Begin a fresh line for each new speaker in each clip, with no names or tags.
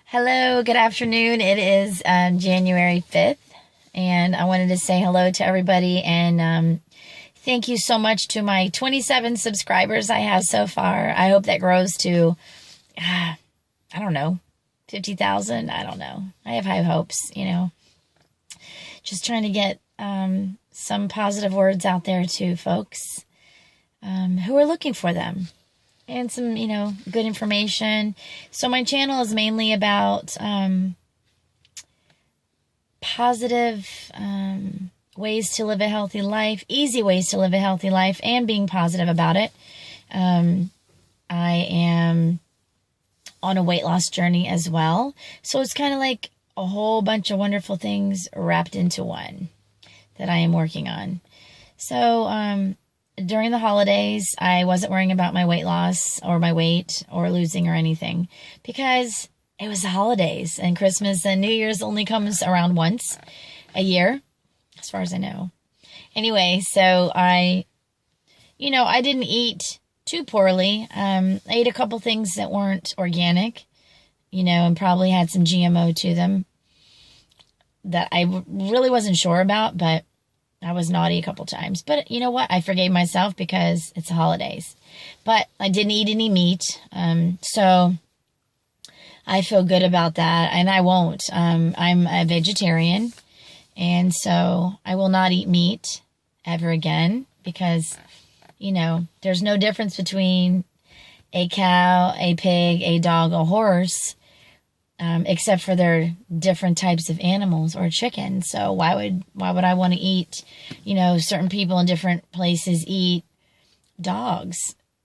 Hello, good afternoon. It is January 5th, and I wanted to say hello to everybody and thank you so much to my 27 subscribers I have so far. I hope that grows to, I don't know, 50,000. I don't know. I have high hopes, Just trying to get some positive words out there to folks who are looking for them. And some, good information. So my channel is mainly about positive ways to live a healthy life, easy ways to live a healthy life, and being positive about it. I am on a weight loss journey as well. So it's kind of like a whole bunch of wonderful things wrapped into one that I am working on. So, during the holidays, I wasn't worrying about my weight loss or my weight or losing or anything because it was the holidays and Christmas and New Year's only comes around once a year, as far as I know. Anyway, so I didn't eat too poorly. I ate a couple things that weren't organic, and probably had some GMO to them that I really wasn't sure about, but I was naughty a couple times. But you know what? I forgave myself because it's the holidays. But I didn't eat any meat. So I feel good about that. And I won't. I'm a vegetarian. And so I will not eat meat ever again because, there's no difference between a cow, a pig, a dog, a horse, except for their different types of animals or chicken. So why would I want to eat, certain people in different places eat dogs,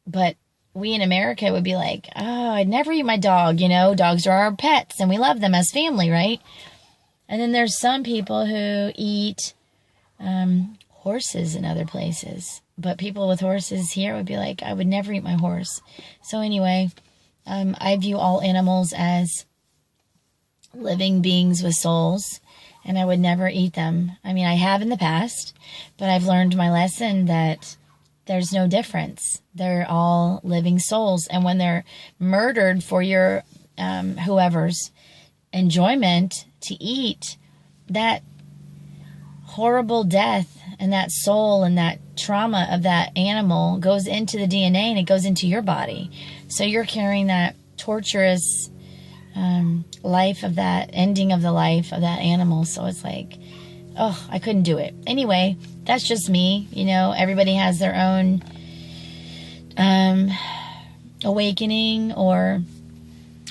but we in America would be like, oh, I'd never eat my dog. Dogs are our pets and we love them as family, right? And then there's some people who eat, horses in other places, but people with horses here would be like, I would never eat my horse. So anyway, I view all animals as living beings with souls, and I would never eat them. I mean, I have in the past, but I've learned my lesson that there's no difference. They're all living souls, and when they're murdered for your whoever's enjoyment to eat, that horrible death and that soul and that trauma of that animal goes into the DNA and it goes into your body. So you're carrying that torturous life of that, ending of the life of that animal. So it's like, oh, I couldn't do it. Anyway, that's just me. Everybody has their own awakening or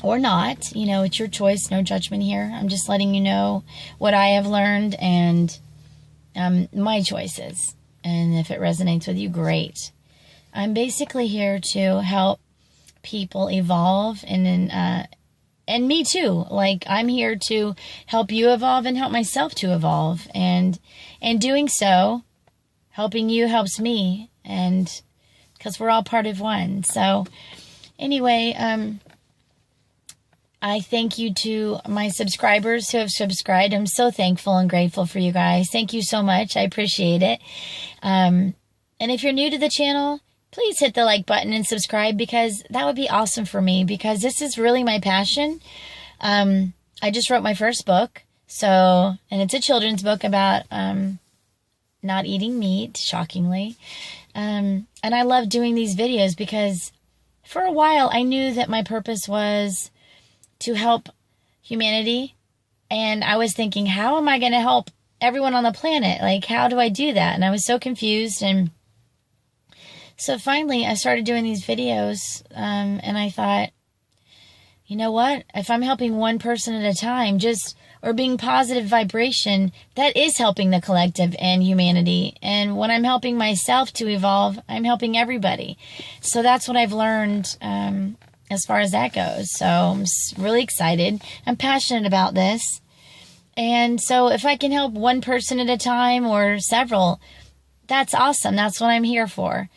not. It's your choice. No judgment here. I'm just letting you know what I have learned and my choices. And if it resonates with you, great. I'm basically here to help people evolve and me too. Like, I'm here to help you evolve and help myself to evolve. And doing so, helping you helps me. And because we're all part of one. So anyway, I thank you to my subscribers who have subscribed. I'm so thankful and grateful for you guys. Thank you so much. I appreciate it. And if you're new to the channel, please hit the like button and subscribe because that would be awesome for me because this is really my passion. I just wrote my first book. And it's a children's book about not eating meat, shockingly. And I love doing these videos because for a while I knew that my purpose was to help humanity. And I was thinking, how am I going to help everyone on the planet? Like, how do I do that? And I was so confused. And so finally, I started doing these videos, and I thought, you know what? If I'm helping one person at a time, or being positive vibration, that is helping the collective and humanity. And when I'm helping myself to evolve, I'm helping everybody. So that's what I've learned as far as that goes. So I'm really excited. I'm passionate about this. And so if I can help one person at a time or several, that's awesome. That's what I'm here for.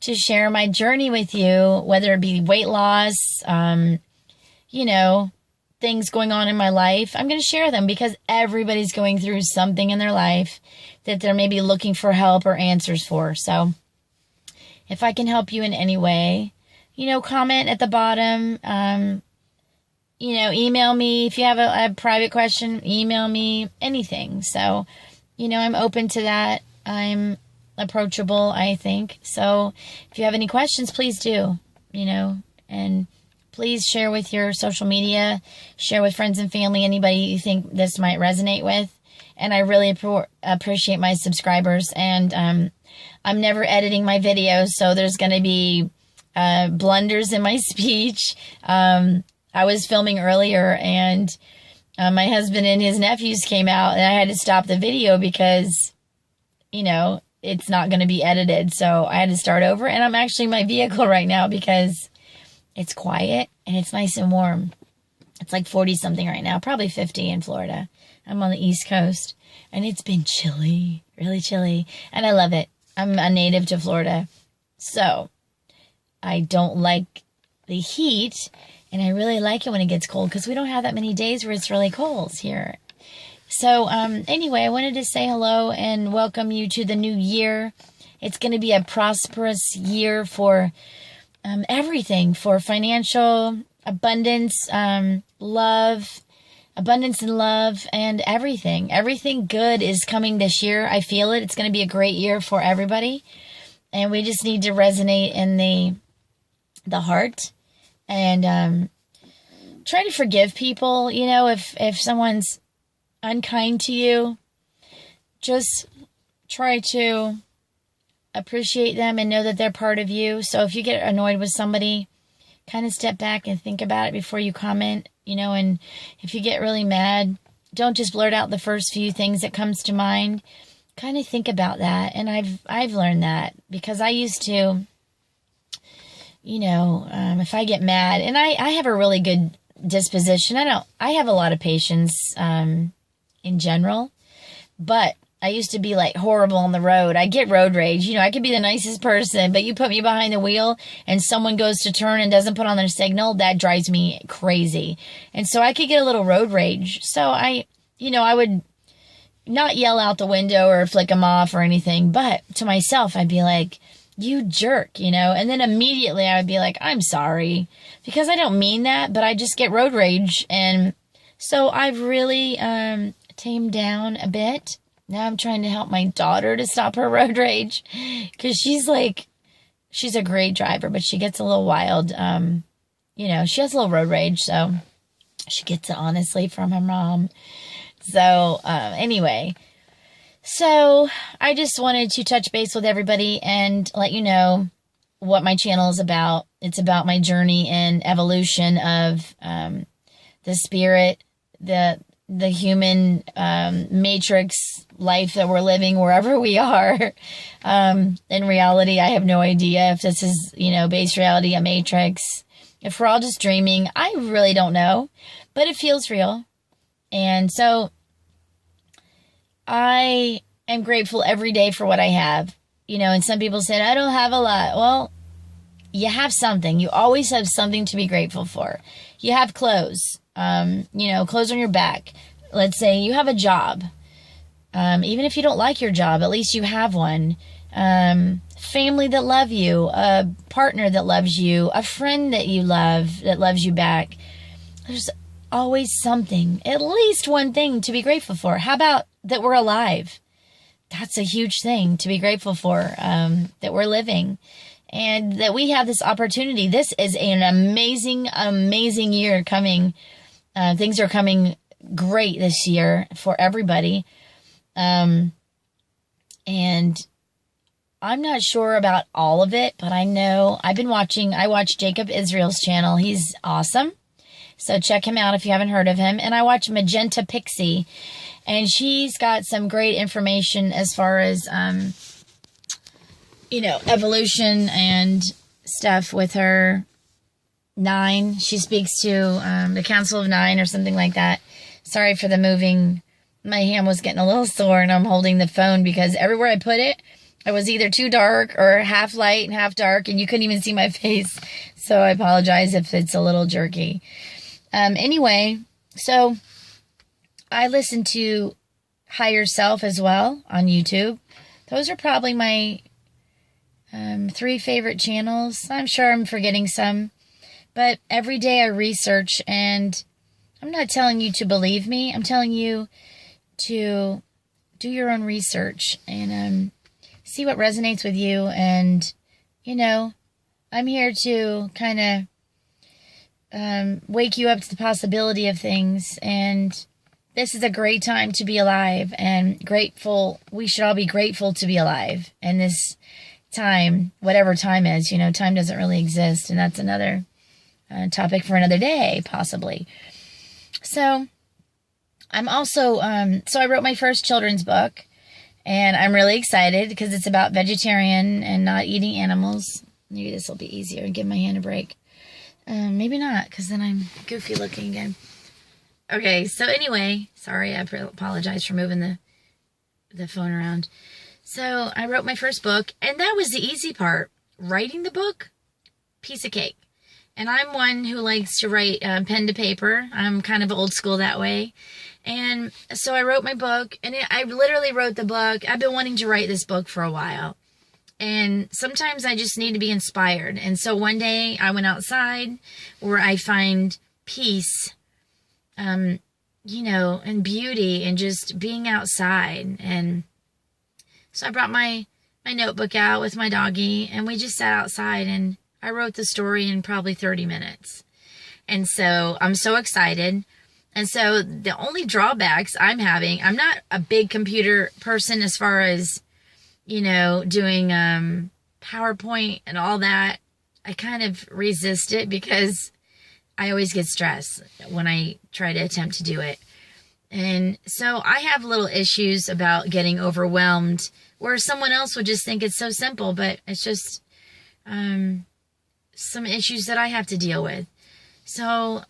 To share my journey with you, whether it be weight loss, things going on in my life. I'm going to share them because everybody's going through something in their life that they're maybe looking for help or answers for. So if I can help you in any way, comment at the bottom, email me. If you have a private question, email me, anything. So, I'm open to that. I'm approachable, I think. So if you have any questions, please do, and please share with your social media, share with friends and family, anybody you think this might resonate with. And I really appreciate my subscribers. And I'm never editing my videos, so there's going to be blunders in my speech. I was filming earlier, and my husband and his nephews came out, and I had to stop the video because, it's not going to be edited. So I had to start over, and I'm actually in my vehicle right now because it's quiet and it's nice and warm. It's like 40 something right now, probably 50 in Florida. I'm on the East Coast, and it's been chilly, really chilly, and I love it. I'm a native to Florida, so I don't like the heat, and I really like it when it gets cold because we don't have that many days where it's really cold here. So anyway, I wanted to say hello and welcome you to the new year. It's going to be a prosperous year for everything, for financial abundance, abundance and love, and everything. Everything good is coming this year. I feel it. It's going to be a great year for everybody. And we just need to resonate in the heart and try to forgive people. If someone's unkind to you, just try to appreciate them and know that they're part of you. So if you get annoyed with somebody, kind of step back and think about it before you comment, and if you get really mad, don't just blurt out the first few things that comes to mind. Kind of think about that. And I've learned that because I used to, if I get mad, and I have a really good disposition. I have a lot of patience, in general, but I used to be like horrible on the road. I get road rage. I could be the nicest person, but you put me behind the wheel and someone goes to turn and doesn't put on their signal, that drives me crazy. And so I could get a little road rage. So I would not yell out the window or flick them off or anything, but to myself, I'd be like, you jerk, and then immediately I would be like, I'm sorry, because I don't mean that, but I just get road rage. And so I've really tamed down a bit. Now I'm trying to help my daughter to stop her road rage because she's a great driver, but she gets a little wild. She has a little road rage, so she gets it honestly from her mom. So anyway, so I just wanted to touch base with everybody and let you know what my channel is about. It's about my journey and evolution of the spirit, the human matrix life that we're living wherever we are. In reality, I have no idea if this is, base reality, a matrix. If we're all just dreaming, I really don't know, but it feels real. And so I am grateful every day for what I have, and some people said, I don't have a lot. Well, you have something. You always have something to be grateful for. You have clothes, clothes on your back. Let's say you have a job. Even if you don't like your job, at least you have one. Family that love you, a partner that loves you, a friend that you love that loves you back. There's always something, at least one thing to be grateful for. How about that we're alive? That's a huge thing to be grateful for, that we're living and that we have this opportunity. This is an amazing, amazing year coming. Things are coming great this year for everybody. And I'm not sure about all of it, but I know I watch Jacob Israel's channel. He's awesome. So check him out if you haven't heard of him. And I watch Magenta Pixie, and she's got some great information as far as, evolution and stuff with her 9. She speaks to the Council of 9 or something like that. Sorry for the moving. My hand was getting a little sore, and I'm holding the phone because everywhere I put it, it was either too dark or half light and half dark, and you couldn't even see my face. So I apologize if it's a little jerky. Anyway, so I listen to Higher Self as well on YouTube. Those are probably my 3 favorite channels. I'm sure I'm forgetting some, but every day I research and I'm not telling you to believe me. I'm telling you to do your own research and see what resonates with you. And, you know, I'm here to kind of wake you up to the possibility of things. And this is a great time to be alive and grateful. We should all be grateful to be alive. And this time, whatever time is, you know, time doesn't really exist. And that's another topic for another day, possibly. So I'm also, so I wrote my first children's book, and I'm really excited because it's about vegetarian and not eating animals. Maybe this will be easier and give my hand a break. Maybe not, because then I'm goofy looking again. Okay, so anyway, sorry, I apologize for moving the phone around. So I wrote my first book, and that was the easy part. Writing the book, piece of cake. And I'm one who likes to write pen to paper. I'm kind of old school that way. And so I wrote my book, and I literally wrote the book. I've been wanting to write this book for a while. And sometimes I just need to be inspired. And so one day I went outside where I find peace, you know, and beauty and just being outside. And so I brought my notebook out with my doggie, and we just sat outside, and I wrote the story in probably 30 minutes. And so I'm so excited. And so the only drawbacks I'm having, I'm not a big computer person as far as, you know, doing PowerPoint and all that. I kind of resist it because I always get stressed when I try to attempt to do it. And so I have little issues about getting overwhelmed, where someone else would just think it's so simple, but it's just some issues that I have to deal with. So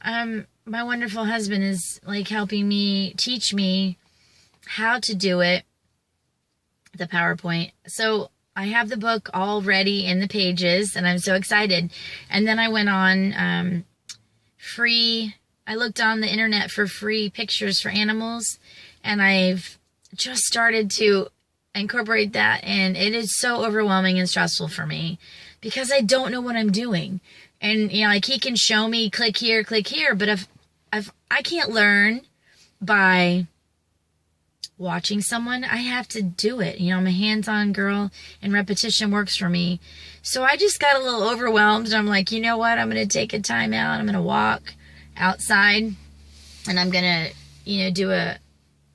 my wonderful husband is like helping me, teach me how to do it, the PowerPoint. So I have the book all ready in the pages, and I'm so excited. And then I went on I looked on the internet for free pictures for animals, and I've just started to incorporate that, and it is so overwhelming and stressful for me because I don't know what I'm doing. And, you know, like he can show me click here, but if I can't learn by watching someone, I have to do it. You know, I'm a hands-on girl, and repetition works for me. So I just got a little overwhelmed, and I'm like, you know what? I'm going to take a time out. I'm going to walk outside, and I'm going to, you know, do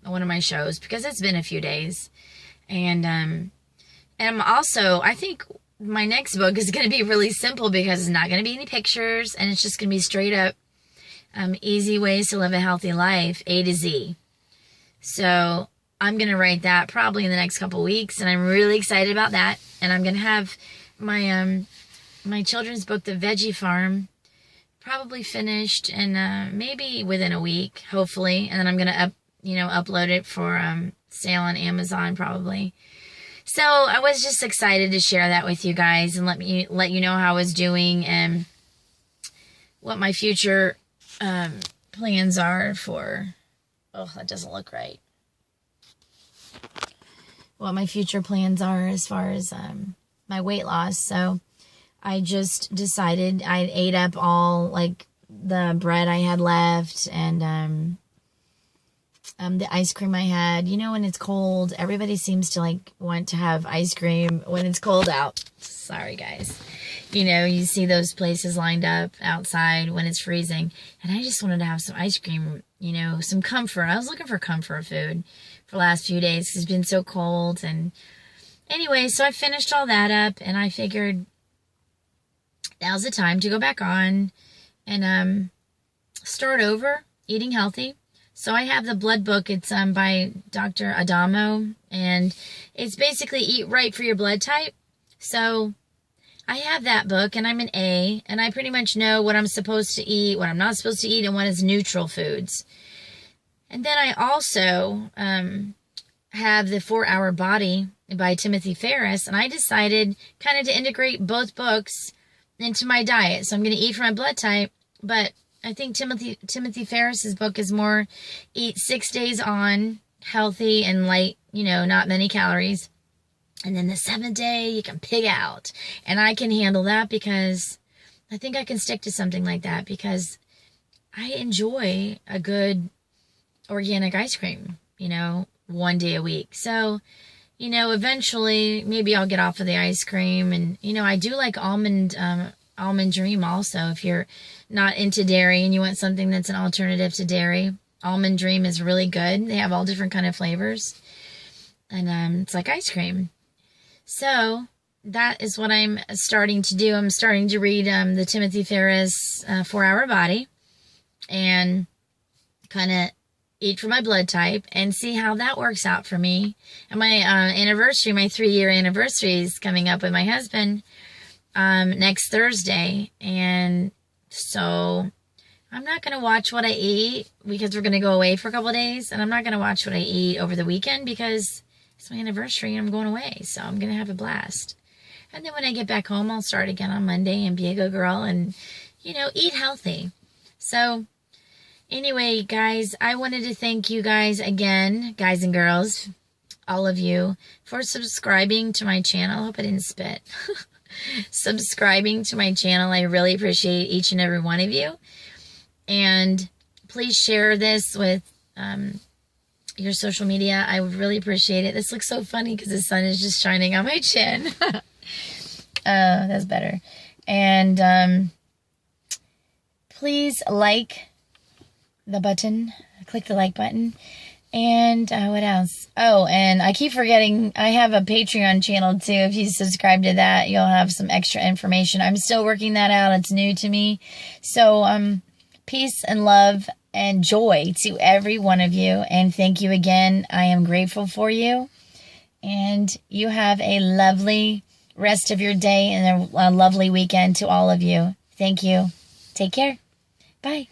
one of my shows because it's been a few days. And I'm also, I think my next book is going to be really simple because it's not going to be any pictures, and it's just going to be straight up easy ways to live a healthy life, A to Z. So I'm going to write that probably in the next couple weeks, and I'm really excited about that. And I'm going to have my my children's book, The Veggie Farm, probably finished in maybe within a week, hopefully. And then I'm going to upload it for sale on Amazon probably. So I was just excited to share that with you guys and let you know how I was doing and what my future plans are for. Oh, that doesn't look right. What my future plans are as far as my weight loss. So I just decided I ate up all like the bread I had left and the ice cream I had. You know, when it's cold, everybody seems to like want to have ice cream when it's cold out. Sorry, guys. You know, you see those places lined up outside when it's freezing. And I just wanted to have some ice cream, you know, some comfort. I was looking for comfort food for the last few days because it's been so cold. And anyway, so I finished all that up, and I figured now's the time to go back on and start over eating healthy. So I have the blood book. It's by Dr. Adamo, and it's basically eat right for your blood type. So I have that book, and I'm an A, and I pretty much know what I'm supposed to eat, what I'm not supposed to eat, and what is neutral foods. And then I also have the 4-Hour Body by Timothy Ferriss, and I decided kind of to integrate both books into my diet. So I'm going to eat for my blood type, but I think Timothy Ferriss's book is more eat 6 days on, healthy and light, you know, not many calories. And then the 7th day, you can pig out. And I can handle that because I think I can stick to something like that because I enjoy a good organic ice cream, one day a week. So, eventually maybe I'll get off of the ice cream. And, I do like Almond Dream also. If you're not into dairy and you want something that's an alternative to dairy, Almond Dream is really good. They have all different kind of flavors. And it's like ice cream. So that is what I'm starting to do. I'm starting to read the Timothy Ferriss 4-Hour Body and kind of eat for my blood type and see how that works out for me. And my anniversary, my 3-year anniversary is coming up with my husband next Thursday. And so I'm not going to watch what I eat because we're going to go away for a couple of days. And I'm not going to watch what I eat over the weekend because it's my anniversary and I'm going away. So I'm going to have a blast. And then when I get back home, I'll start again on Monday and be a good girl and, eat healthy. So anyway, guys, I wanted to thank you guys again, guys and girls, all of you, for subscribing to my channel. I hope I didn't spit. Subscribing to my channel. I really appreciate each and every one of you. And please share this with your social media. I would really appreciate it. This looks so funny because the sun is just shining on my chin. That's better. And please like the button. Click the like button. And what else? Oh, and I keep forgetting I have a Patreon channel too. If you subscribe to that, you'll have some extra information. I'm still working that out. It's new to me. So peace and love and joy to every one of you. And thank you again. I am grateful for you. And you have a lovely rest of your day and a lovely weekend to all of you. Thank you. Take care. Bye.